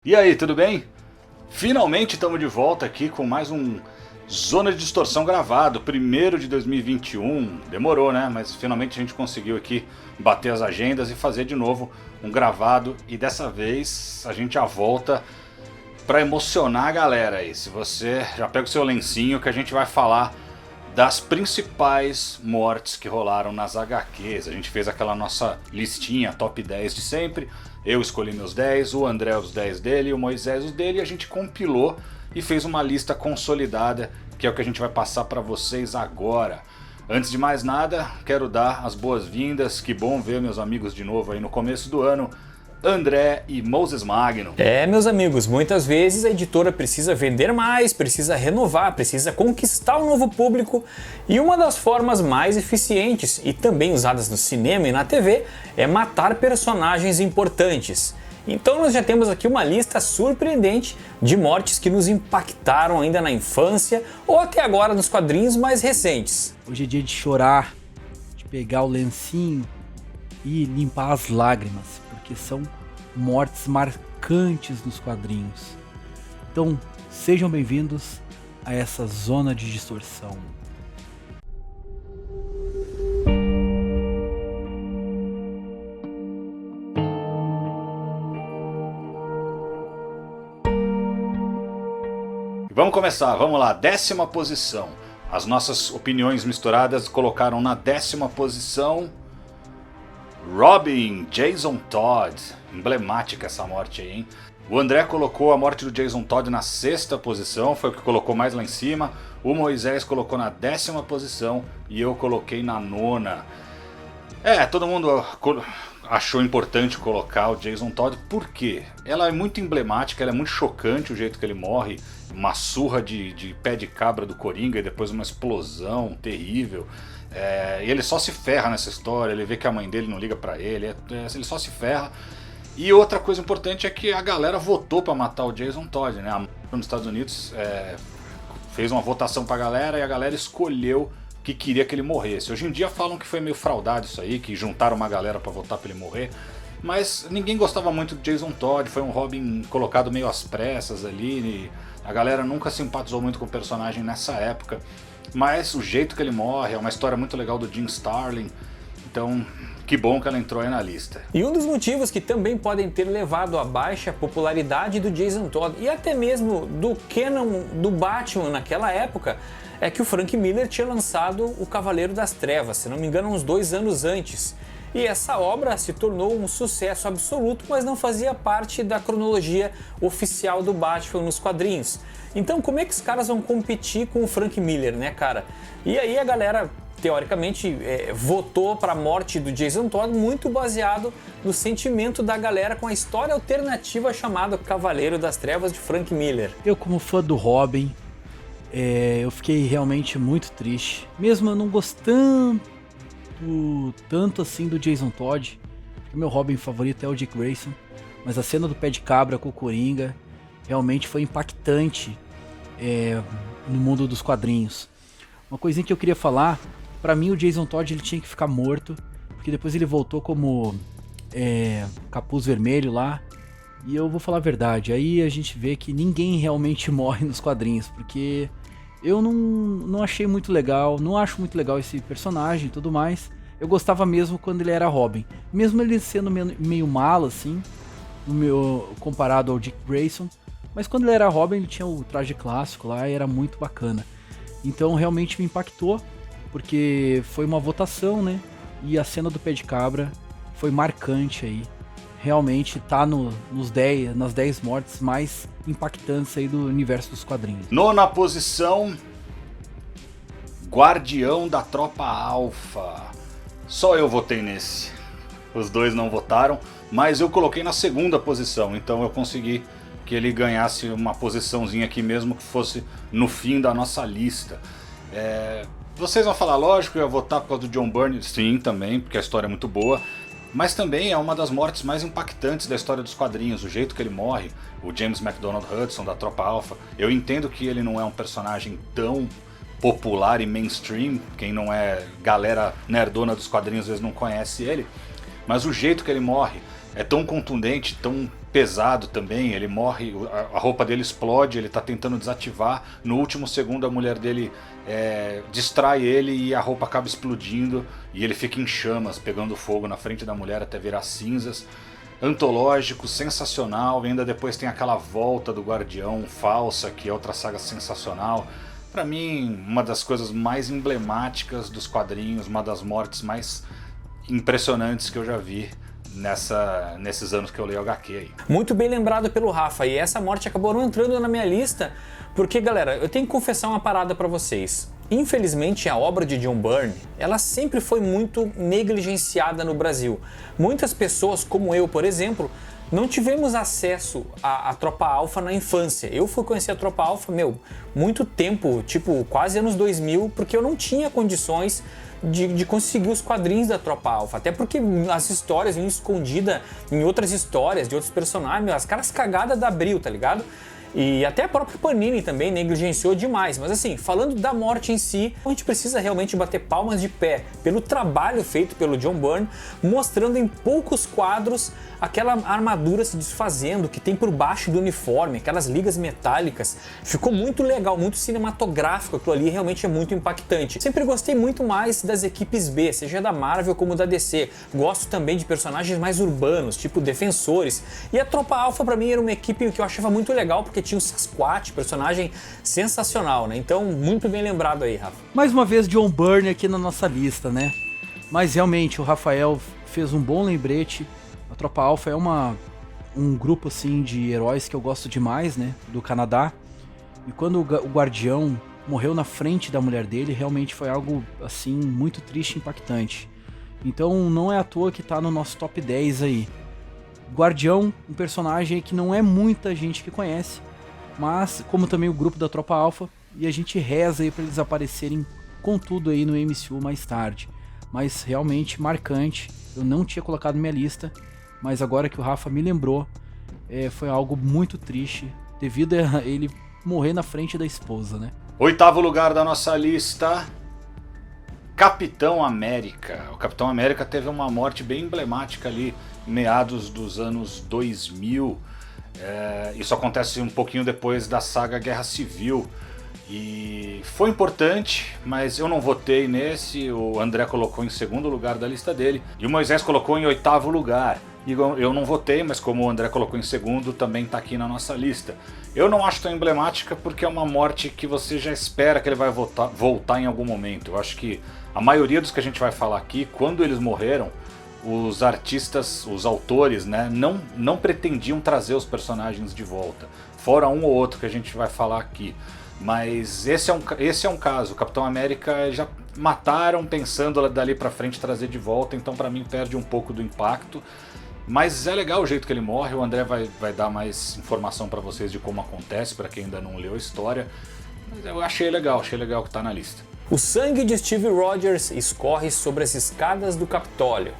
E aí, tudo bem? Finalmente estamos de volta aqui com mais um Zona de Distorção gravado, primeiro de 2021. Demorou, né? Mas finalmente a gente conseguiu aqui bater as agendas e fazer de novo um gravado. E dessa vez a gente já volta para emocionar a galera aí. Se você já pega o seu lencinho que a gente vai falar das principais mortes que rolaram nas HQs. A gente fez aquela nossa listinha, top 10 de sempre. Eu escolhi meus 10, o André os 10 dele, o Moisés os dele, e a gente compilou e fez uma lista consolidada, que é o que a gente vai passar para vocês agora. Antes de mais nada, quero dar as boas-vindas, que bom ver meus amigos de novo aí no começo do ano, André e Moses Magno. Meus amigos, muitas vezes a editora precisa vender mais, precisa renovar, precisa conquistar um novo público, e uma das formas mais eficientes e também usadas no cinema e na TV é matar personagens importantes. Então nós já temos aqui uma lista surpreendente de mortes que nos impactaram ainda na infância ou até agora nos quadrinhos mais recentes. Hoje é dia de chorar, de pegar o lencinho e limpar as lágrimas, porque são mortes marcantes nos quadrinhos. Então, sejam bem-vindos a essa zona de distorção. Vamos começar, vamos lá, 10ª posição. As nossas opiniões misturadas colocaram na 10ª posição Robin, Jason Todd. Emblemática essa morte aí, hein? O André colocou a morte do Jason Todd na 6ª posição, foi o que colocou mais lá em cima. O Moisés colocou na 10ª posição e eu coloquei na 9ª. Todo mundo achou importante colocar o Jason Todd, por quê? Ela é muito emblemática, ela é muito chocante o jeito que ele morre. Uma surra de pé de cabra do Coringa e depois uma explosão terrível. E ele só se ferra nessa história, ele vê que a mãe dele não liga pra ele, ele só se ferra. E outra coisa importante é que a galera votou pra matar o Jason Todd, né? Nos Estados Unidos fez uma votação pra galera e a galera escolheu que queria que ele morresse. Hoje em dia falam que foi meio fraudado isso aí, que juntaram uma galera pra votar pra ele morrer. Mas ninguém gostava muito do Jason Todd, foi um Robin colocado meio às pressas ali. A galera nunca simpatizou muito com o personagem nessa época. Mas o jeito que ele morre é uma história muito legal do Jim Starlin. Então, que bom que ela entrou aí na lista. E um dos motivos que também podem ter levado à baixa popularidade do Jason Todd e até mesmo do canon do Batman naquela época é que o Frank Miller tinha lançado O Cavaleiro das Trevas, se não me engano, uns 2 anos antes. E essa obra se tornou um sucesso absoluto, mas não fazia parte da cronologia oficial do Batman nos quadrinhos. Então como é que os caras vão competir com o Frank Miller, né, cara? E aí a galera, teoricamente, votou para a morte do Jason Todd muito baseado no sentimento da galera com a história alternativa chamada Cavaleiro das Trevas de Frank Miller. Eu, como fã do Robin, eu fiquei realmente muito triste. Mesmo eu não gostando tanto assim do Jason Todd, o meu Robin favorito é o Dick Grayson, mas a cena do pé de cabra com o Coringa realmente foi impactante no mundo dos quadrinhos. Uma coisinha que eu queria falar, pra mim o Jason Todd ele tinha que ficar morto, porque depois ele voltou como Capuz Vermelho lá, e eu vou falar a verdade, aí a gente vê que ninguém realmente morre nos quadrinhos, porque eu não achei muito legal, não acho muito legal esse personagem e tudo mais. Eu gostava mesmo quando ele era Robin, mesmo ele sendo meio malo assim, comparado ao Dick Grayson. Mas quando ele era Robin ele tinha o traje clássico lá e era muito bacana. Então realmente me impactou, porque foi uma votação, né? E a cena do pé de cabra foi marcante aí. Realmente tá nas 10 mortes mais impactantes aí do universo dos quadrinhos. 9ª posição, Guardião da Tropa Alpha. Só eu votei nesse. Os dois não votaram, mas eu coloquei na 2ª posição, então eu consegui que ele ganhasse uma posiçãozinha aqui mesmo, que fosse no fim da nossa lista. Vocês vão falar, lógico, eu ia votar por causa do John Byrne. Sim, também, porque a história é muito boa. Mas também é uma das mortes mais impactantes da história dos quadrinhos, o jeito que ele morre, o James MacDonald Hudson da Tropa Alpha. Eu entendo que ele não é um personagem tão popular e mainstream, quem não é galera nerdona dos quadrinhos às vezes não conhece ele, mas o jeito que ele morre é tão contundente, tão pesado também, ele morre, a roupa dele explode, ele tá tentando desativar, no último segundo a mulher dele distrai ele e a roupa acaba explodindo e ele fica em chamas, pegando fogo na frente da mulher até virar cinzas. Antológico, sensacional, e ainda depois tem aquela volta do Guardião falsa, que é outra saga sensacional. Pra mim, uma das coisas mais emblemáticas dos quadrinhos, uma das mortes mais impressionantes que eu já vi nesses anos que eu leio HQ aí. Muito bem lembrado pelo Rafa, e essa morte acabou não entrando na minha lista, porque, galera, eu tenho que confessar uma parada pra vocês. Infelizmente, a obra de John Byrne, ela sempre foi muito negligenciada no Brasil. Muitas pessoas, como eu, por exemplo, não tivemos acesso à Tropa Alpha na infância. Eu fui conhecer a Tropa Alpha, muito tempo, tipo quase anos 2000, porque eu não tinha condições de conseguir os quadrinhos da Tropa Alpha. Até porque as histórias vinham escondidas em outras histórias, de outros personagens, as caras cagadas da Abril, tá ligado? E até a própria Panini também negligenciou demais. Mas assim, falando da morte em si, a gente precisa realmente bater palmas de pé pelo trabalho feito pelo John Byrne, mostrando em poucos quadros aquela armadura se desfazendo que tem por baixo do uniforme, aquelas ligas metálicas. Ficou muito legal, muito cinematográfico aquilo ali, realmente é muito impactante. Sempre gostei muito mais das equipes B, seja da Marvel como da DC. Gosto também de personagens mais urbanos, tipo Defensores. E a Tropa Alpha pra mim era uma equipe que eu achava muito legal, porque tinha o Sasquatch, personagem sensacional, né? Então, muito bem lembrado aí, Rafa. Mais uma vez John Byrne aqui na nossa lista, né? Mas realmente o Rafael fez um bom lembrete. A Tropa Alpha é um grupo assim de heróis que eu gosto demais, né? Do Canadá. E quando o Guardião morreu na frente da mulher dele, realmente foi algo assim muito triste e impactante. Então não é à toa que tá no nosso top 10 aí. Guardião, um personagem que não é muita gente que conhece, mas como também o grupo da Tropa Alpha, e a gente reza aí para eles aparecerem com tudo aí no MCU mais tarde. Mas realmente marcante, eu não tinha colocado na minha lista, mas agora que o Rafa me lembrou, foi algo muito triste, devido a ele morrer na frente da esposa, né? 8º lugar da nossa lista, Capitão América. O Capitão América teve uma morte bem emblemática ali, meados dos anos 2000. Isso acontece um pouquinho depois da saga Guerra Civil. E foi importante, mas eu não votei nesse. O André colocou em 2º lugar da lista dele. E o Moisés colocou em 8º lugar. E eu não votei, mas como o André colocou em 2º, também está aqui na nossa lista. Eu não acho tão emblemática porque é uma morte que você já espera que ele vai voltar em algum momento. Eu acho que a maioria dos que a gente vai falar aqui, quando eles morreram, os artistas, os autores, né, não pretendiam trazer os personagens de volta. Fora um ou outro que a gente vai falar aqui. Mas esse é um caso. O Capitão América já mataram pensando dali pra frente trazer de volta, então pra mim perde um pouco do impacto. Mas é legal o jeito que ele morre, o André vai dar mais informação pra vocês de como acontece, pra quem ainda não leu a história. Mas eu achei legal que tá na lista. O sangue de Steve Rogers escorre sobre as escadas do Capitólio.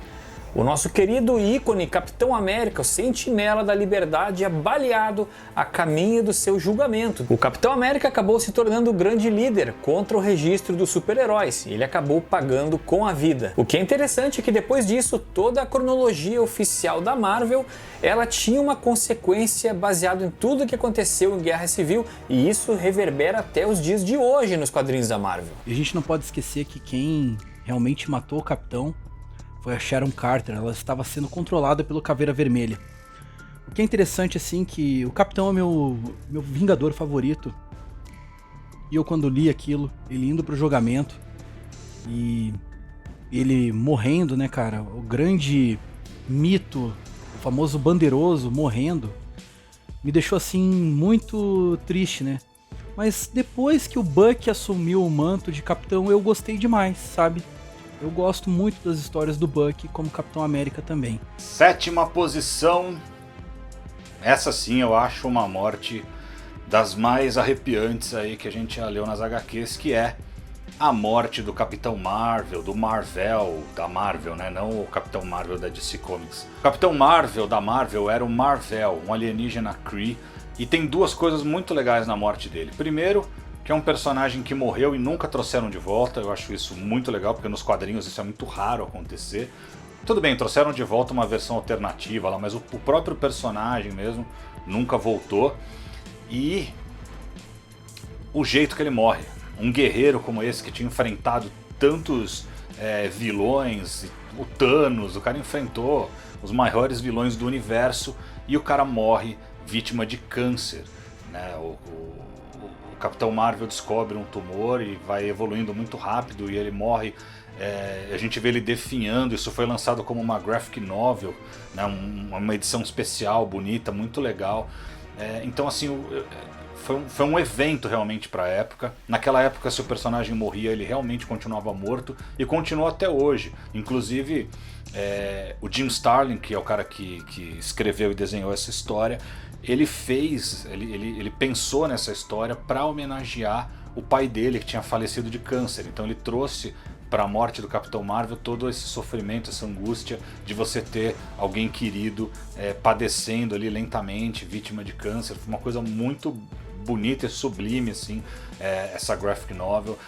O nosso querido ícone Capitão América, o sentinela da liberdade, é baleado a caminho do seu julgamento. O Capitão América acabou se tornando o grande líder contra o registro dos super-heróis e ele acabou pagando com a vida. O que é interessante é que depois disso, toda a cronologia oficial da Marvel, ela tinha uma consequência baseada em tudo que aconteceu em Guerra Civil e isso reverbera até os dias de hoje nos quadrinhos da Marvel. E a gente não pode esquecer que quem realmente matou o Capitão foi a Sharon Carter. Ela estava sendo controlada pelo Caveira Vermelha. O que é interessante assim que o Capitão é meu Vingador favorito. E eu quando li aquilo, ele indo pro julgamento e ele morrendo, né, cara, o grande mito, o famoso bandeiroso morrendo, me deixou assim muito triste, né? Mas depois que o Buck assumiu o manto de Capitão, eu gostei demais, sabe? Eu gosto muito das histórias do Buck, como Capitão América também. 7ª posição. Essa sim eu acho uma morte das mais arrepiantes aí que a gente já leu nas HQs, que é a morte do Capitão Marvel, do Marvel, da Marvel, né? Não o Capitão Marvel da DC Comics. O Capitão Marvel da Marvel era o Marvel, um alienígena Kree, e tem duas coisas muito legais na morte dele. Primeiro, que é um personagem que morreu e nunca trouxeram de volta. Eu acho isso muito legal, porque nos quadrinhos isso é muito raro acontecer. Tudo bem, trouxeram de volta uma versão alternativa lá, mas o próprio personagem mesmo nunca voltou. E o jeito que ele morre. Um guerreiro como esse que tinha enfrentado tantos vilões, o Thanos, o cara enfrentou os maiores vilões do universo e o cara morre vítima de câncer, né? O Capitão Marvel descobre um tumor e vai evoluindo muito rápido e ele morre. A gente vê ele definhando. Isso foi lançado como uma graphic novel, né? Uma edição especial, bonita, muito legal. Então assim, foi um evento realmente para a época. Naquela época, se o personagem morria, ele realmente continuava morto e continua até hoje. Inclusive, o Jim Starlin, que é o cara que escreveu e desenhou essa história, ele pensou nessa história para homenagear o pai dele, que tinha falecido de câncer. Então ele trouxe para a morte do Capitão Marvel todo esse sofrimento, essa angústia de você ter alguém querido padecendo ali lentamente, vítima de câncer. Foi uma coisa muito bonita e sublime, assim, essa graphic novel.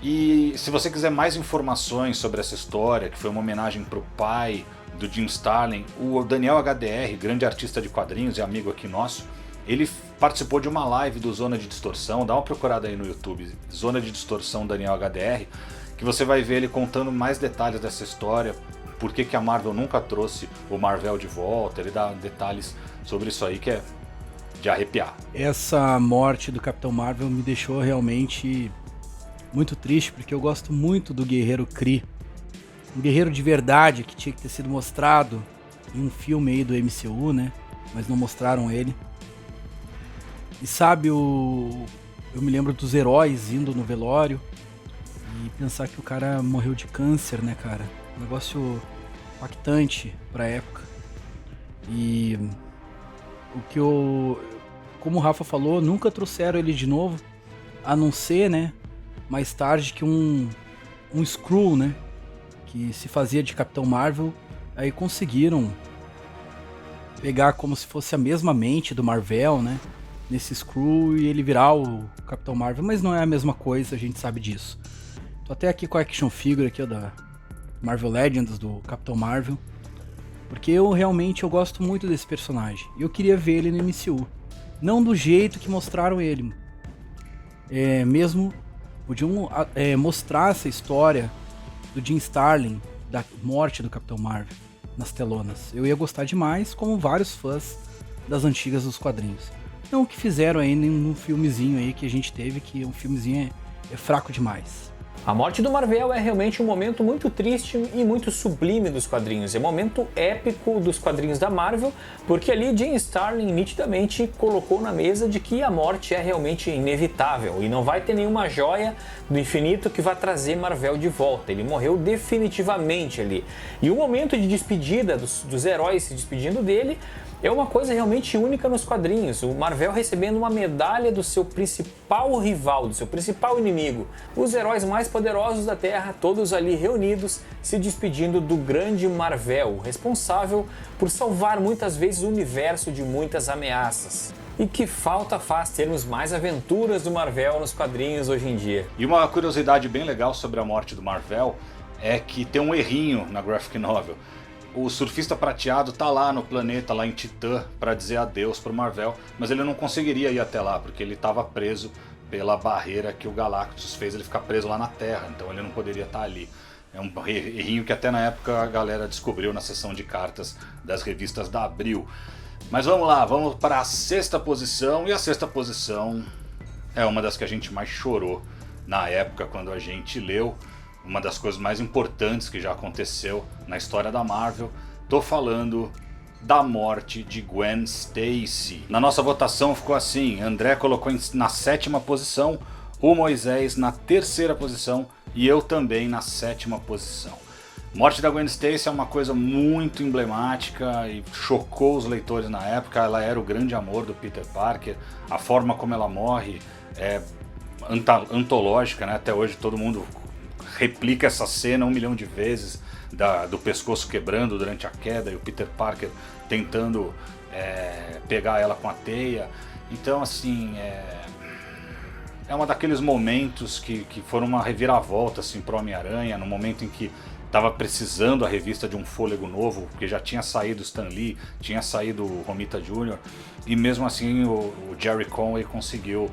E se você quiser mais informações sobre essa história, que foi uma homenagem para o pai do Jim Starlin, o Daniel HDR, grande artista de quadrinhos e amigo aqui nosso, ele participou de uma live do Zona de Distorção. Dá uma procurada aí no YouTube, Zona de Distorção Daniel HDR, que você vai ver ele contando mais detalhes dessa história, por que a Marvel nunca trouxe o Marvel de volta. Ele dá detalhes sobre isso aí que é de arrepiar. Essa morte do Capitão Marvel me deixou realmente muito triste, porque eu gosto muito do guerreiro Kree. Um guerreiro de verdade que tinha que ter sido mostrado em um filme aí do MCU, né? Mas não mostraram ele. E sabe, eu me lembro dos heróis indo no velório e pensar que o cara morreu de câncer, né, cara? Um negócio impactante pra época. E o que como o Rafa falou, nunca trouxeram ele de novo, a não ser, né, mais tarde que um Skrull, né, que se fazia de Capitão Marvel, aí conseguiram pegar como se fosse a mesma mente do Marvel, né, nesse Skrull e ele virar o Capitão Marvel, mas não é a mesma coisa, a gente sabe disso. Tô até aqui com a action figure aqui, ó, da Marvel Legends, do Capitão Marvel, porque eu gosto muito desse personagem e eu queria ver ele no MCU. Não do jeito que mostraram ele. Mesmo podiam mostrar essa história do Jim Starlin, da morte do Capitão Marvel, nas telonas. Eu ia gostar demais, como vários fãs das antigas dos quadrinhos. Não o que fizeram aí num filmezinho aí que a gente teve, que um filmezinho é fraco demais. A morte do Marvel é realmente um momento muito triste e muito sublime dos quadrinhos. É um momento épico dos quadrinhos da Marvel, porque ali Jim Starlin nitidamente colocou na mesa de que a morte é realmente inevitável e não vai ter nenhuma joia do infinito que vá trazer Marvel de volta. Ele morreu definitivamente ali. E o momento de despedida dos heróis se despedindo dele é uma coisa realmente única nos quadrinhos. O Marvel recebendo uma medalha do seu principal rival, do seu principal inimigo. Os heróis mais poderosos da Terra, todos ali reunidos, se despedindo do grande Marvel, responsável por salvar muitas vezes o universo de muitas ameaças. E que falta faz termos mais aventuras do Marvel nos quadrinhos hoje em dia. E uma curiosidade bem legal sobre a morte do Marvel é que tem um errinho na graphic novel. O surfista prateado tá lá no planeta, lá em Titã, para dizer adeus pro Marvel, mas ele não conseguiria ir até lá, porque ele estava preso pela barreira que o Galactus fez ele ficar preso lá na Terra, então ele não poderia estar ali. É um errinho que até na época a galera descobriu na seção de cartas das revistas da Abril. Mas vamos lá, vamos para a sexta posição, e a sexta posição é uma das que a gente mais chorou na época quando a gente leu. Uma das coisas mais importantes que já aconteceu na história da Marvel. Tô falando da morte de Gwen Stacy. Na nossa votação ficou assim: André colocou na 7ª posição, o Moisés na 3ª posição e eu também na 7ª posição. Morte da Gwen Stacy é uma coisa muito emblemática e chocou os leitores na época. Ela era o grande amor do Peter Parker. A forma como ela morre é antológica, né? Até hoje todo mundo replica essa cena 1 milhão de vezes, do pescoço quebrando durante a queda e o Peter Parker tentando pegar ela com a teia. Então assim, é uma daqueles momentos que foram uma reviravolta assim, pro Homem-Aranha, no momento em que tava precisando a revista de um fôlego novo, porque já tinha saído Stan Lee, tinha saído o Romita Jr., e mesmo assim o Jerry Conway conseguiu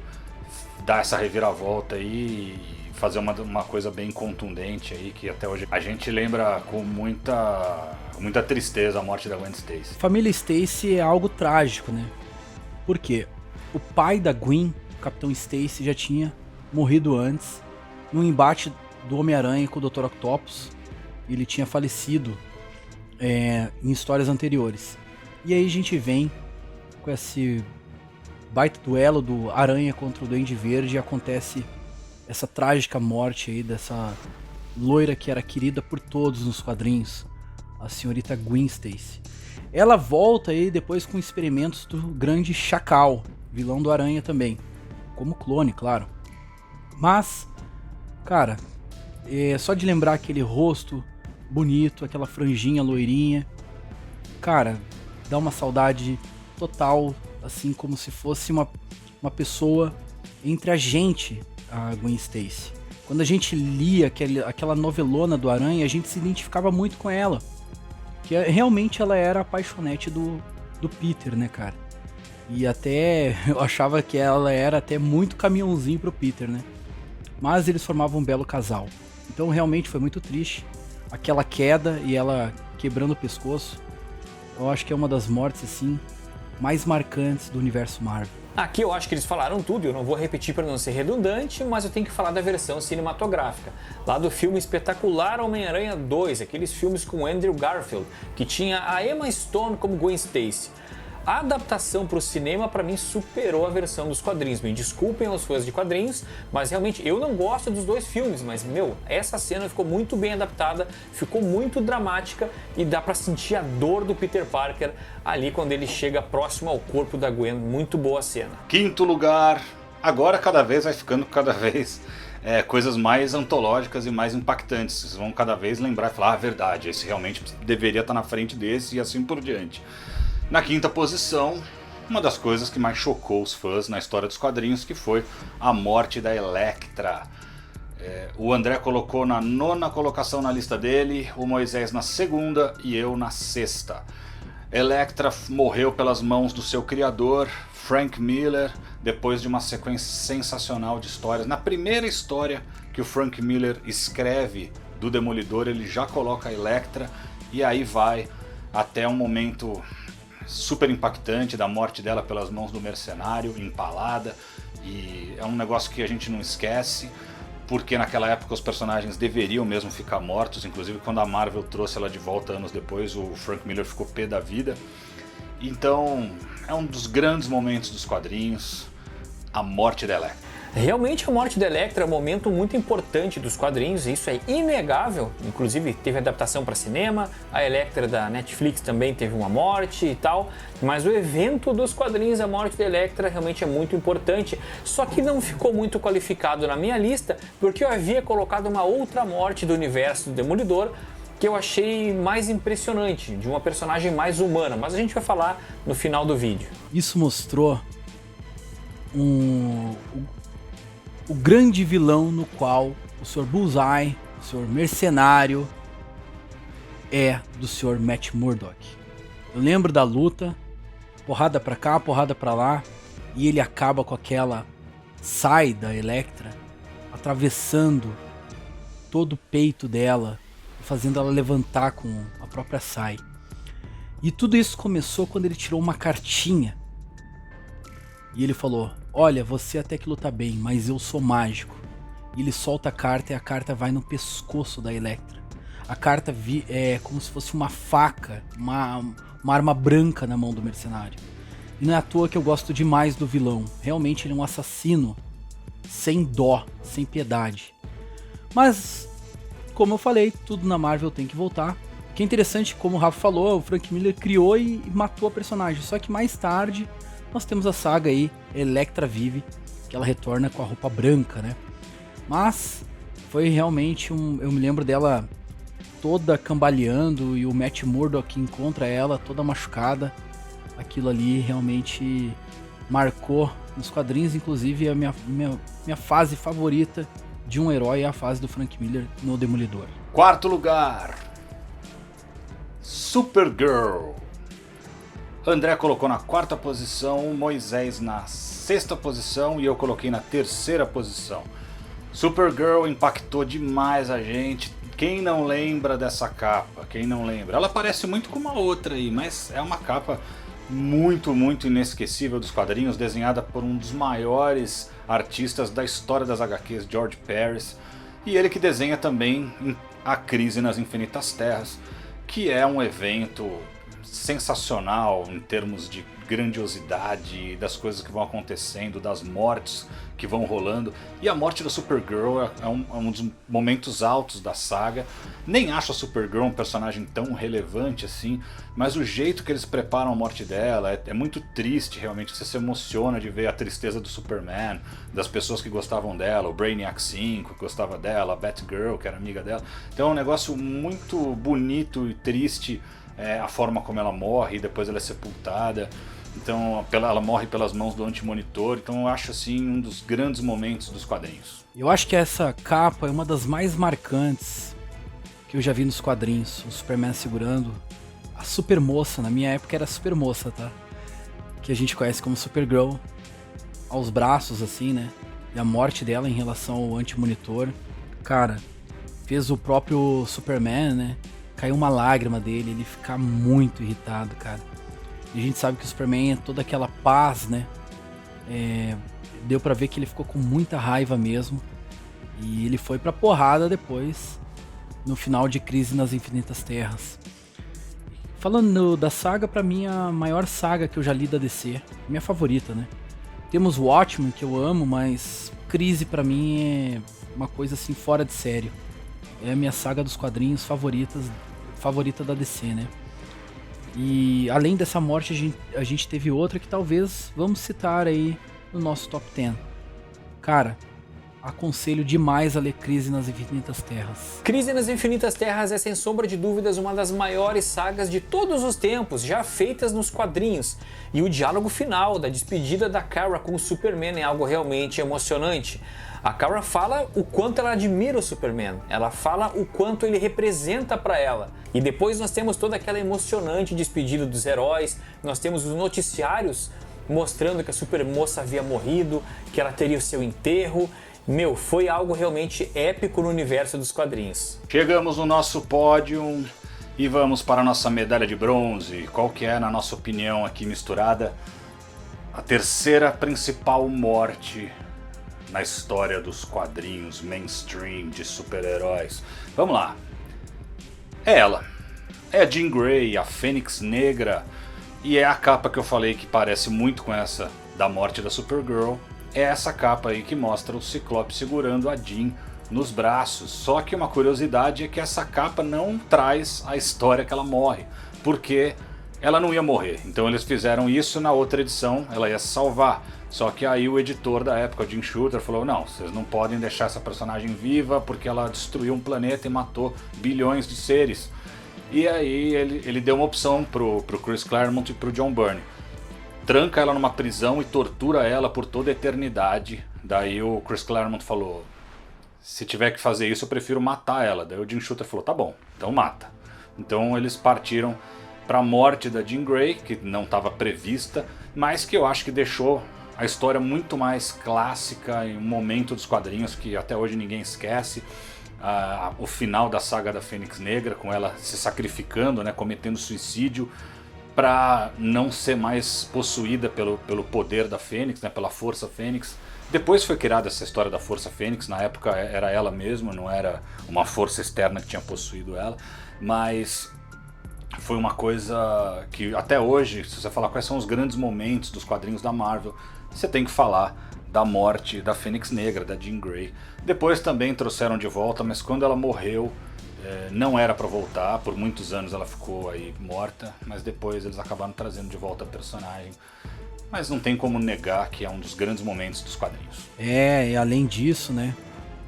dar essa reviravolta aí e fazer uma coisa bem contundente aí, que até hoje a gente lembra com muita tristeza a morte da Gwen Stacy. Família Stacy é algo trágico, né? Por quê? O pai da Gwen, o Capitão Stacy, já tinha morrido antes, num embate do Homem-Aranha com o Dr. Octopus. Ele tinha falecido em histórias anteriores. E aí a gente vem com esse baita duelo do Aranha contra o Duende Verde e acontece essa trágica morte aí dessa loira que era querida por todos nos quadrinhos, a senhorita Gwen Stacy. Ela volta aí depois com experimentos do grande Chacal, vilão do Aranha também, como clone, claro. Mas, cara, só de lembrar aquele rosto bonito, aquela franjinha loirinha, cara, dá uma saudade total, assim como se fosse uma pessoa entre a gente, a Gwen Stacy. Quando a gente lia aquela novelona do Aranha, a gente se identificava muito com ela, que realmente ela era a apaixonete do Peter, né, cara? E até eu achava que ela era até muito caminhãozinho pro Peter, né? Mas eles formavam um belo casal. Então realmente foi muito triste aquela queda e ela quebrando o pescoço. Eu acho que é uma das mortes assim mais marcantes do universo Marvel. Aqui eu acho que eles falaram tudo, eu não vou repetir para não ser redundante, mas eu tenho que falar da versão cinematográfica, lá do filme espetacular Homem-Aranha 2, aqueles filmes com Andrew Garfield, que tinha a Emma Stone como Gwen Stacy. A adaptação para o cinema, para mim, superou a versão dos quadrinhos. Me desculpem aos fãs de quadrinhos, mas realmente eu não gosto dos dois filmes. Mas, essa cena ficou muito bem adaptada, ficou muito dramática e dá para sentir a dor do Peter Parker ali quando ele chega próximo ao corpo da Gwen. Muito boa cena. Quinto lugar, agora cada vez vai ficando coisas mais antológicas e mais impactantes. Vocês vão cada vez lembrar e falar, verdade, esse realmente deveria estar na frente desse e assim por diante. Na quinta posição, uma das coisas que mais chocou os fãs na história dos quadrinhos, que foi a morte da Elektra. O André colocou na 9ª colocação na lista dele, o Moisés na 2ª e eu na 6ª. Elektra morreu pelas mãos do seu criador, Frank Miller, depois de uma sequência sensacional de histórias. Na primeira história que o Frank Miller escreve do Demolidor, ele já coloca a Elektra e aí vai até um momento super impactante da morte dela pelas mãos do mercenário, empalada, e é um negócio que a gente não esquece, porque naquela época os personagens deveriam mesmo ficar mortos, inclusive quando a Marvel trouxe ela de volta anos depois, o Frank Miller ficou pé da vida. Então é um dos grandes momentos dos quadrinhos, a morte da Elektra. Realmente a morte da Elektra é um momento muito importante dos quadrinhos, isso é inegável, inclusive teve adaptação para cinema, a Elektra da Netflix também teve uma morte e tal, mas o evento dos quadrinhos, a morte da Elektra, realmente é muito importante, só que não ficou muito qualificado na minha lista, porque eu havia colocado uma outra morte do universo do Demolidor, que eu achei mais impressionante, de uma personagem mais humana, mas a gente vai falar no final do vídeo. Isso mostrou o grande vilão no qual o Sr. Bullseye, o Sr. Mercenário, é do Sr. Matt Murdock. Eu lembro da luta, porrada pra cá, porrada pra lá, e ele acaba com aquela sai da Elektra, atravessando todo o peito dela, fazendo ela levantar com a própria sai. E tudo isso começou quando ele tirou uma cartinha. E ele falou, olha, você até que luta bem, mas eu sou mágico. E ele solta a carta e a carta vai no pescoço da Elektra. A carta é como se fosse uma faca, uma arma branca na mão do mercenário. E não é à toa que eu gosto demais do vilão. Realmente ele é um assassino sem dó, sem piedade. Mas, como eu falei, tudo na Marvel tem que voltar. O que é interessante, como o Rafa falou, o Frank Miller criou e matou a personagem. Só que mais tarde nós temos a saga aí, Elektra Vive, que ela retorna com a roupa branca, né? Mas foi realmente eu me lembro dela toda cambaleando e o Matt Murdock encontra ela toda machucada. Aquilo ali realmente marcou nos quadrinhos, inclusive a minha fase favorita de um herói é a fase do Frank Miller no Demolidor. Quarto lugar, Supergirl. André colocou na quarta posição, Moisés na sexta posição e eu coloquei na terceira posição. Supergirl impactou demais a gente. Quem não lembra dessa capa? Quem não lembra? Ela parece muito com uma outra aí, mas é uma capa muito inesquecível dos quadrinhos, desenhada por um dos maiores artistas da história das HQs, George Pérez, e ele que desenha também A Crise nas Infinitas Terras, que é um evento sensacional em termos de grandiosidade, das coisas que vão acontecendo, das mortes que vão rolando. E a morte da Supergirl é um dos momentos altos da saga. Nem acho a Supergirl um personagem tão relevante assim, mas o jeito que eles preparam a morte dela é muito triste realmente. Você se emociona de ver a tristeza do Superman, das pessoas que gostavam dela, o Brainiac 5 que gostava dela, a Batgirl que era amiga dela. Então é um negócio muito bonito e triste, a forma como ela morre e depois ela é sepultada. Então ela morre pelas mãos do Anti-Monitor. Então eu acho assim um dos grandes momentos dos quadrinhos. Eu acho que essa capa é uma das mais marcantes que eu já vi nos quadrinhos. O Superman segurando a Supermoça, na minha época era Supermoça, tá? Que a gente conhece como Supergirl, aos braços assim, né? E a morte dela em relação ao Anti-Monitor, cara, fez o próprio Superman, né? Caiu uma lágrima dele, ele fica muito irritado, cara. E a gente sabe que o Superman é toda aquela paz, né? Deu pra ver que ele ficou com muita raiva mesmo. E ele foi pra porrada depois, no final de Crise nas Infinitas Terras. Falando da saga, pra mim a maior saga que eu já li da DC, minha favorita, né? Temos Watchmen, que eu amo, mas Crise pra mim é uma coisa assim fora de sério. É a minha saga dos quadrinhos favorita da DC, né? E além dessa morte, a gente teve outra que talvez vamos citar aí no nosso top 10. Cara, aconselho demais a ler Crise nas Infinitas Terras. Crise nas Infinitas Terras é sem sombra de dúvidas uma das maiores sagas de todos os tempos, já feitas nos quadrinhos. E o diálogo final da despedida da Kara com o Superman é algo realmente emocionante. A Kara fala o quanto ela admira o Superman, ela fala o quanto ele representa para ela. E depois nós temos toda aquela emocionante despedida dos heróis, nós temos os noticiários mostrando que a Supermoça havia morrido, que ela teria o seu enterro. Foi algo realmente épico no universo dos quadrinhos. Chegamos no nosso pódio e vamos para a nossa medalha de bronze. Qual que é, na nossa opinião aqui misturada, a terceira principal morte na história dos quadrinhos mainstream de super-heróis? Vamos lá. É ela. É a Jean Grey, a Fênix Negra. E é a capa que eu falei que parece muito com essa da morte da Supergirl. É essa capa aí que mostra o Ciclope segurando a Jean nos braços. Só que uma curiosidade é que essa capa não traz a história que ela morre, porque ela não ia morrer. Então eles fizeram isso na outra edição, ela ia se salvar. Só que aí o editor da época, o Jim Shooter, falou: não, vocês não podem deixar essa personagem viva porque ela destruiu um planeta e matou bilhões de seres. E aí ele deu uma opção pro Chris Claremont e pro John Byrne: tranca ela numa prisão e tortura ela por toda a eternidade. Daí o Chris Claremont falou: se tiver que fazer isso eu prefiro matar ela. Daí o Jim Shooter falou: tá bom, então mata. Então eles partiram para a morte da Jean Grey, que não estava prevista, mas que eu acho que deixou a história muito mais clássica em um momento dos quadrinhos que até hoje ninguém esquece. O final da saga da Fênix Negra, com ela se sacrificando, né, cometendo suicídio para não ser mais possuída pelo poder da Fênix, né, pela Força Fênix. Depois foi criada essa história da Força Fênix, na época era ela mesma, não era uma força externa que tinha possuído ela, mas foi uma coisa que até hoje, se você falar quais são os grandes momentos dos quadrinhos da Marvel, você tem que falar da morte da Fênix Negra, da Jean Grey. Depois também trouxeram de volta, mas quando ela morreu, não era para voltar. Por muitos anos ela ficou aí morta, mas depois eles acabaram trazendo de volta a personagem. Mas não tem como negar que é um dos grandes momentos dos quadrinhos. E além disso, né,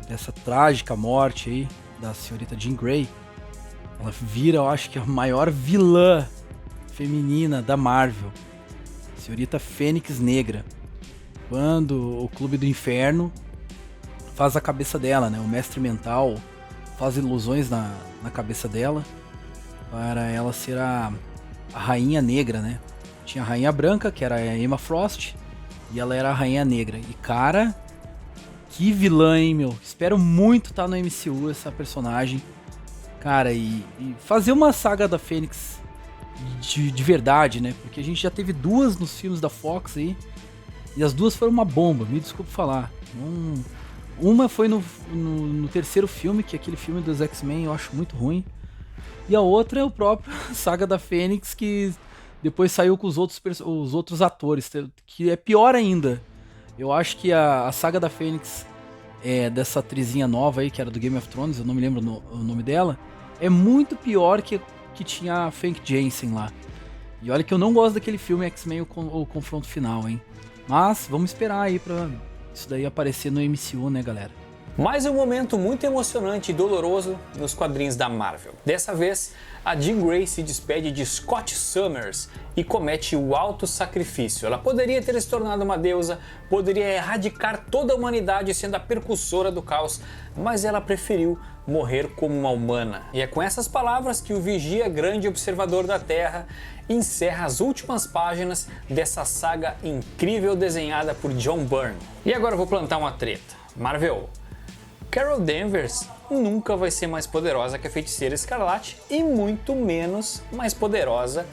dessa trágica morte aí da senhorita Jean Grey, ela vira, eu acho que a maior vilã feminina da Marvel, a senhorita Fênix Negra. Quando o Clube do Inferno faz a cabeça dela, né, o mestre mental faz ilusões na cabeça dela para ela ser a rainha negra, né? Tinha a rainha branca, que era a Emma Frost, e ela era a rainha negra. E cara, que vilã, hein, meu? Espero muito estar no MCU essa personagem. Cara, e fazer uma saga da Fênix de verdade, né? Porque a gente já teve 2 nos filmes da Fox aí, e as 2 foram uma bomba, me desculpe falar. Uma foi no terceiro filme, que é aquele filme dos X-Men, eu acho muito ruim. E a outra é o próprio Saga da Fênix, que depois saiu com os outros atores, que é pior ainda. Eu acho que a Saga da Fênix, dessa atrizinha nova aí, que era do Game of Thrones, eu não me lembro o nome dela, é muito pior que tinha a Famke Janssen lá. E olha que eu não gosto daquele filme X-Men, o Confronto Final, hein. Mas vamos esperar aí pra isso daí aparecer no MCU, né, galera? Mais um momento muito emocionante e doloroso nos quadrinhos da Marvel. Dessa vez, a Jean Grey se despede de Scott Summers e comete o alto sacrifício. Ela poderia ter se tornado uma deusa, poderia erradicar toda a humanidade sendo a percussora do caos, mas ela preferiu morrer como uma humana. E é com essas palavras que o Vigia, grande observador da Terra, encerra as últimas páginas dessa saga incrível desenhada por John Byrne. E agora eu vou plantar uma treta. Marvel, Carol Danvers nunca vai ser mais poderosa que a Feiticeira Escarlate e muito menos mais poderosa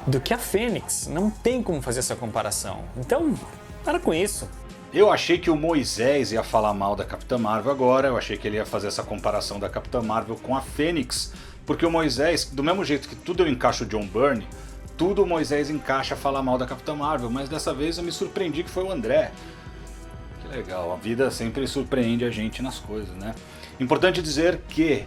do que a Fênix. Não tem como fazer essa comparação. Então, para com isso. Eu achei que o Moisés ia falar mal da Capitã Marvel agora, eu achei que ele ia fazer essa comparação da Capitã Marvel com a Fênix, porque o Moisés, do mesmo jeito que tudo eu encaixo o John Byrne, tudo o Moisés encaixa falar mal da Capitã Marvel, mas dessa vez eu me surpreendi que foi o André. Que legal, a vida sempre surpreende a gente nas coisas, né? Importante dizer que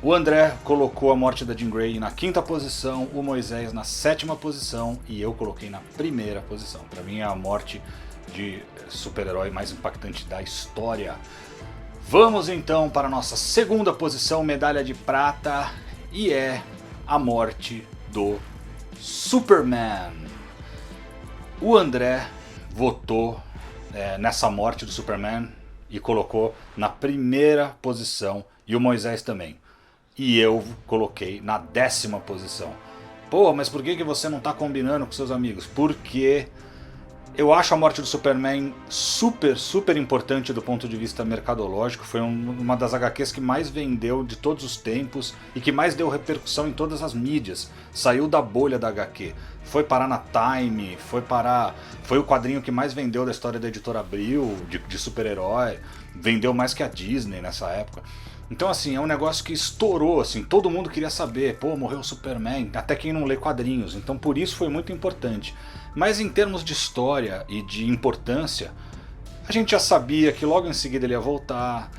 o André colocou a morte da Jean Grey na 5ª posição, o Moisés na 7ª posição e eu coloquei na 1ª posição. Pra mim é a morte de super-herói mais impactante da história. Vamos então para a nossa 2ª posição, medalha de prata, e é a morte do Superman. O André votou nessa morte do Superman e colocou na 1ª posição, e o Moisés também. E eu coloquei na 10ª posição. Pô, mas por que você não tá combinando com seus amigos? Porque eu acho a morte do Superman super importante do ponto de vista mercadológico. Foi uma das HQs que mais vendeu de todos os tempos e que mais deu repercussão em todas as mídias. Saiu da bolha da HQ. Foi parar na Time, foi o quadrinho que mais vendeu da história da Editora Abril, de super-herói. Vendeu mais que a Disney nessa época. Então assim, é um negócio que estourou, assim, todo mundo queria saber, pô, morreu o Superman, até quem não lê quadrinhos, então por isso foi muito importante. Mas em termos de história e de importância, a gente já sabia que logo em seguida ele ia voltar,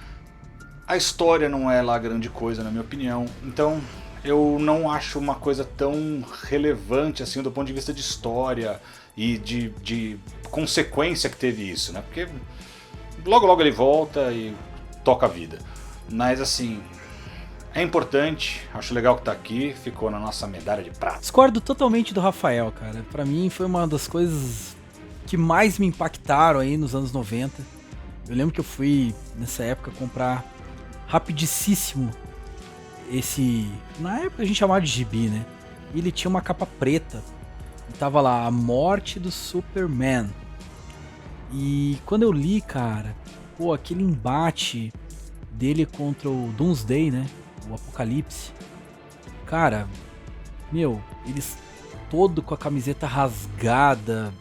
a história não é lá grande coisa na minha opinião, então eu não acho uma coisa tão relevante assim do ponto de vista de história e de consequência que teve isso, né? Porque logo ele volta e toca a vida. Mas assim, é importante, acho legal que tá aqui, ficou na nossa medalha de prata. Discordo totalmente do Rafael, cara. Pra mim foi uma das coisas que mais me impactaram aí nos anos 90. Eu lembro que eu fui, nessa época, comprar rapidíssimo na época a gente chamava de gibi, né? E ele tinha uma capa preta. E tava lá, a morte do Superman. E quando eu li, cara, pô, aquele embate dele contra o Doomsday, né? O Apocalipse. Cara, meu, eles todo com a camiseta rasgada.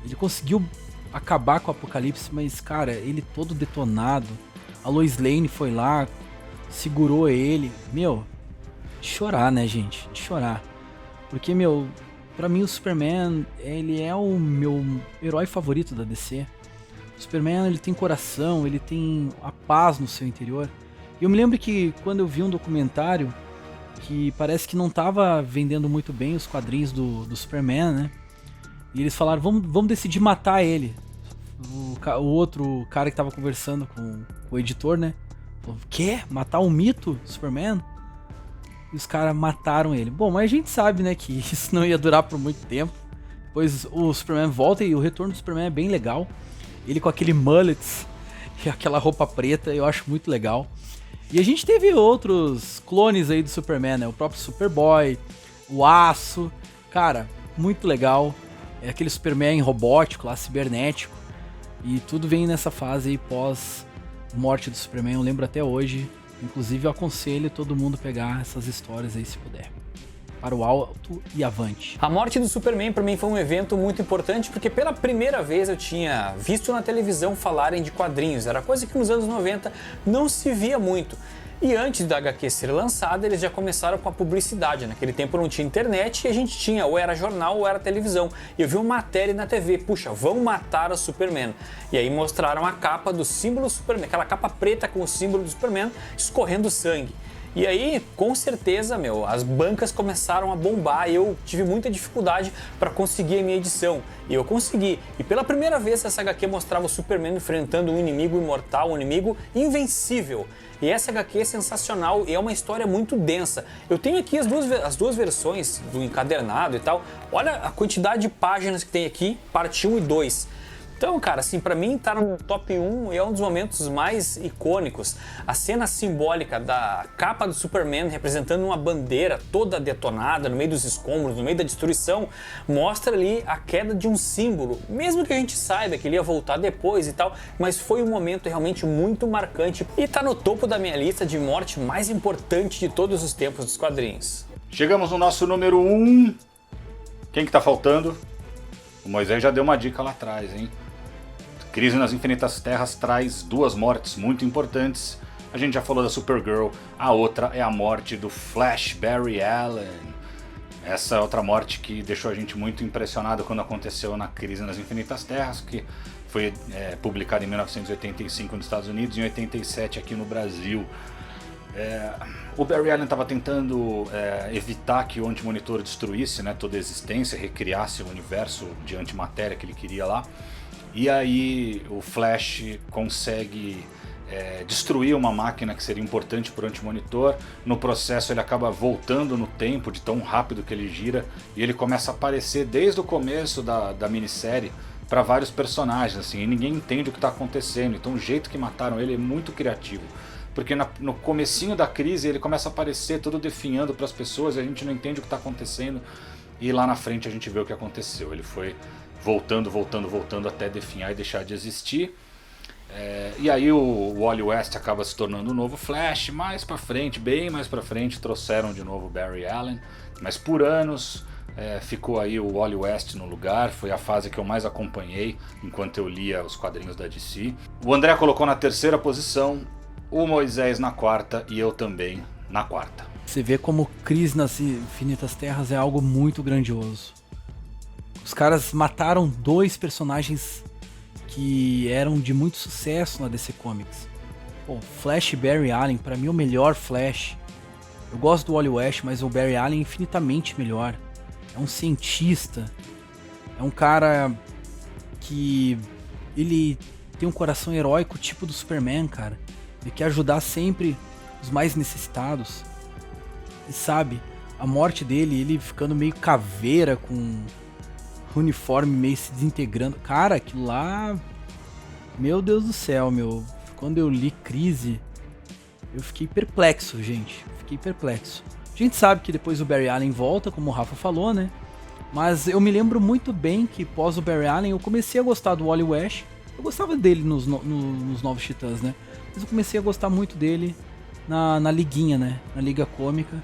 Ele conseguiu acabar com o Apocalipse, mas, cara, ele todo detonado. A Lois Lane foi lá, segurou ele. Meu, de chorar, né, gente? De chorar. Porque, meu, pra mim o Superman, ele é o meu herói favorito da DC. O Superman, ele tem coração, ele tem a paz no seu interior. E eu me lembro que quando eu vi um documentário que parece que não tava vendendo muito bem os quadrinhos do Superman, né? E eles falaram, vamos decidir matar ele. O outro cara que tava conversando com o editor, né? Falou, quê? Matar o mito Superman? E os caras mataram ele. Bom, mas a gente sabe, né, que isso não ia durar por muito tempo. Depois o Superman volta e o retorno do Superman é bem legal. Ele com aquele mullet e aquela roupa preta, eu acho muito legal. E a gente teve outros clones aí do Superman, né? O próprio Superboy, o Aço. Cara, muito legal. É aquele Superman robótico lá, cibernético. E tudo vem nessa fase aí pós-morte do Superman, eu lembro até hoje. Inclusive eu aconselho todo mundo pegar essas histórias aí se puder. Para o alto e avante. A morte do Superman para mim foi um evento muito importante porque pela primeira vez eu tinha visto na televisão falarem de quadrinhos. Era coisa que nos anos 90 não se via muito. E antes da HQ ser lançada, eles já começaram com a publicidade. Naquele tempo não tinha internet e a gente tinha ou era jornal ou era televisão. E eu vi uma matéria na TV, puxa, vão matar o Superman. E aí mostraram a capa do símbolo Superman, aquela capa preta com o símbolo do Superman escorrendo sangue. E aí, com certeza, as bancas começaram a bombar e eu tive muita dificuldade para conseguir a minha edição. E eu consegui. E pela primeira vez essa HQ mostrava o Superman enfrentando um inimigo imortal, um inimigo invencível. E essa HQ é sensacional e é uma história muito densa. Eu tenho aqui as duas versões do encadernado e tal. Olha a quantidade de páginas que tem aqui, parte 1 e 2. Então, cara, assim, pra mim tá no top 1 e é um dos momentos mais icônicos. A cena simbólica da capa do Superman representando uma bandeira toda detonada no meio dos escombros, no meio da destruição, mostra ali a queda de um símbolo. Mesmo que a gente saiba que ele ia voltar depois e tal, mas foi um momento realmente muito marcante e tá no topo da minha lista de morte mais importante de todos os tempos dos quadrinhos. Chegamos no nosso número 1. Quem que tá faltando? O Moisés já deu uma dica lá atrás, hein? Crise nas Infinitas Terras traz duas mortes muito importantes. A gente já falou da Supergirl, a outra é a morte do Flash Barry Allen. Essa é outra morte que deixou a gente muito impressionado quando aconteceu na Crise nas Infinitas Terras, que foi publicada em 1985 nos Estados Unidos e em 87 aqui no Brasil. O Barry Allen estava tentando evitar que o Antimonitor destruísse, né, toda a existência, recriasse o universo de antimatéria que ele queria lá. E aí o Flash consegue destruir uma máquina que seria importante para o Antimonitor. No processo ele acaba voltando no tempo de tão rápido que ele gira e ele começa a aparecer desde o começo da minissérie para vários personagens, assim, e ninguém entende o que está acontecendo. Então o jeito que mataram ele é muito criativo. Porque no comecinho da crise ele começa a aparecer todo definhando para as pessoas e a gente não entende o que está acontecendo. E lá na frente a gente vê o que aconteceu. Ele foi voltando até definhar e deixar de existir. E aí o Wally West acaba se tornando o novo Flash. Mais pra frente, bem mais pra frente, trouxeram de novo o Barry Allen. Mas por anos ficou aí o Wally West no lugar. Foi a fase que eu mais acompanhei enquanto eu lia os quadrinhos da DC. O André colocou na terceira posição, o Moisés na quarta e eu também na quarta. Você vê como Crise nas Infinitas Terras é algo muito grandioso. Os caras mataram dois personagens que eram de muito sucesso na DC Comics. Pô, Flash e Barry Allen, pra mim o melhor Flash. Eu gosto do Wally West, mas o Barry Allen é infinitamente melhor. É um cientista, é um cara que ele tem um coração heróico tipo do Superman, cara. Ele quer ajudar sempre os mais necessitados. E sabe, a morte dele, ele ficando meio caveira com o uniforme meio se desintegrando. Cara, aquilo lá... Meu Deus do céu, quando eu li Crise, eu fiquei perplexo, gente. Fiquei perplexo. A gente sabe que depois o Barry Allen volta, como o Rafa falou, né? Mas eu me lembro muito bem que pós o Barry Allen eu comecei a gostar do Wally West. Eu gostava dele nos Novos Titãs, né? Mas eu comecei a gostar muito dele na liguinha, né? Na Liga Cômica.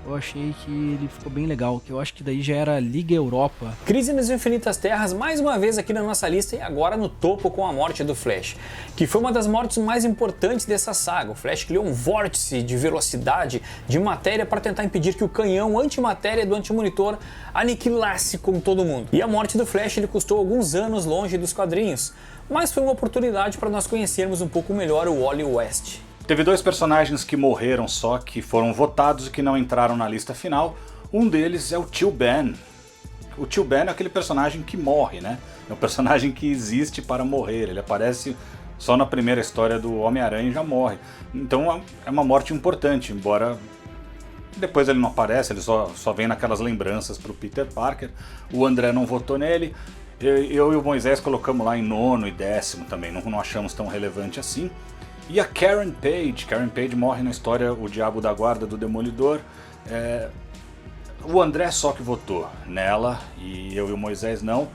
Eu achei que ele ficou bem legal, que eu acho que daí já era Liga Europa. Crise nas Infinitas Terras, mais uma vez aqui na nossa lista e agora no topo com a morte do Flash, que foi uma das mortes mais importantes dessa saga. O Flash criou um vórtice de velocidade, de matéria para tentar impedir que o canhão antimatéria do Antimonitor aniquilasse com todo mundo. E a morte do Flash ele custou alguns anos longe dos quadrinhos, mas foi uma oportunidade para nós conhecermos um pouco melhor o Wally West. Teve dois personagens que morreram só, que foram votados e que não entraram na lista final. Um deles é o Tio Ben. O Tio Ben é aquele personagem que morre, né? É um personagem que existe para morrer. Ele aparece só na primeira história do Homem-Aranha e já morre. Então é uma morte importante, embora depois ele não aparece, ele só vem naquelas lembranças para o Peter Parker. O André não votou nele. Eu e o Moisés colocamos lá em 9º e 10º também, não achamos tão relevante assim. E a Karen Page. Karen Page morre na história O Diabo da Guarda do Demolidor. O André só que votou nela e eu e o Moisés não.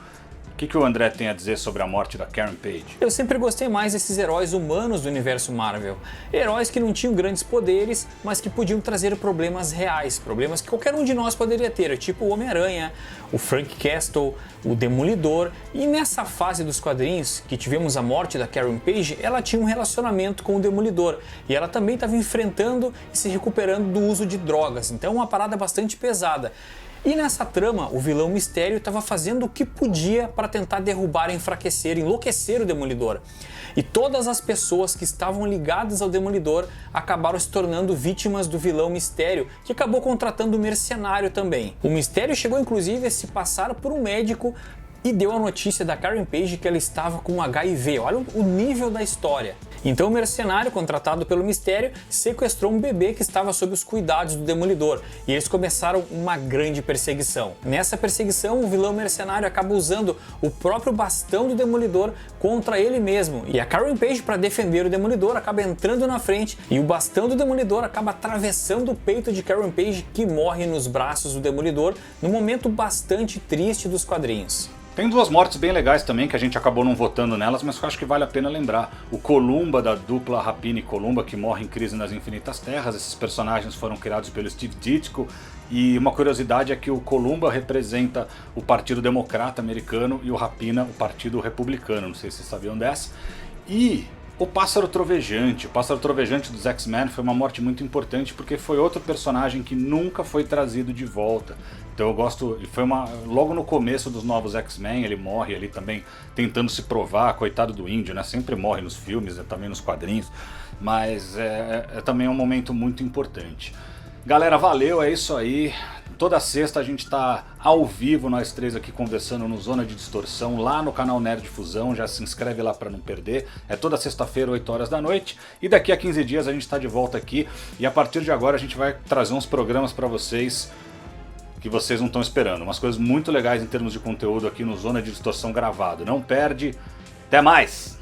O que o André tem a dizer sobre a morte da Karen Page? Eu sempre gostei mais desses heróis humanos do universo Marvel. Heróis que não tinham grandes poderes, mas que podiam trazer problemas reais, problemas que qualquer um de nós poderia ter, tipo o Homem-Aranha, o Frank Castle, o Demolidor. E nessa fase dos quadrinhos, que tivemos a morte da Karen Page, ela tinha um relacionamento com o Demolidor. E ela também estava enfrentando e se recuperando do uso de drogas, então uma parada bastante pesada. E nessa trama, o vilão Mistério estava fazendo o que podia para tentar derrubar, enfraquecer, enlouquecer o Demolidor. E todas as pessoas que estavam ligadas ao Demolidor acabaram se tornando vítimas do vilão Mistério, que acabou contratando o Mercenário também. O Mistério chegou inclusive a se passar por um médico e deu a notícia da Karen Page que ela estava com HIV. Olha o nível da história. Então o Mercenário, contratado pelo Mistério, sequestrou um bebê que estava sob os cuidados do Demolidor e eles começaram uma grande perseguição. Nessa perseguição, o vilão Mercenário acaba usando o próprio bastão do Demolidor contra ele mesmo. E a Karen Page, para defender o Demolidor, acaba entrando na frente e o bastão do Demolidor acaba atravessando o peito de Karen Page, que morre nos braços do Demolidor num momento bastante triste dos quadrinhos. Tem duas mortes bem legais também, que a gente acabou não votando nelas, mas que eu acho que vale a pena lembrar. O Columba, da dupla Rapina e Columba, que morre em Crise nas Infinitas Terras. Esses personagens foram criados pelo Steve Ditko. E uma curiosidade é que o Columba representa o Partido Democrata americano e o Rapina o Partido Republicano. Não sei se vocês sabiam dessa. E o Pássaro Trovejante. O Pássaro Trovejante dos X-Men foi uma morte muito importante porque foi outro personagem que nunca foi trazido de volta. Então eu gosto, logo no começo dos novos X-Men ele morre ali também tentando se provar, coitado do índio, né? Sempre morre nos filmes, também nos quadrinhos, mas é também um momento muito importante. Galera, valeu, é isso aí. Toda sexta a gente tá ao vivo, nós três aqui conversando no Zona de Distorção, lá no canal Nerd Fusão, já se inscreve lá pra não perder. É toda sexta-feira, 8 horas da noite, e daqui a 15 dias a gente tá de volta aqui, e a partir de agora a gente vai trazer uns programas pra vocês que vocês não estão esperando. Umas coisas muito legais em termos de conteúdo aqui no Zona de Distorção gravado. Não perde, até mais!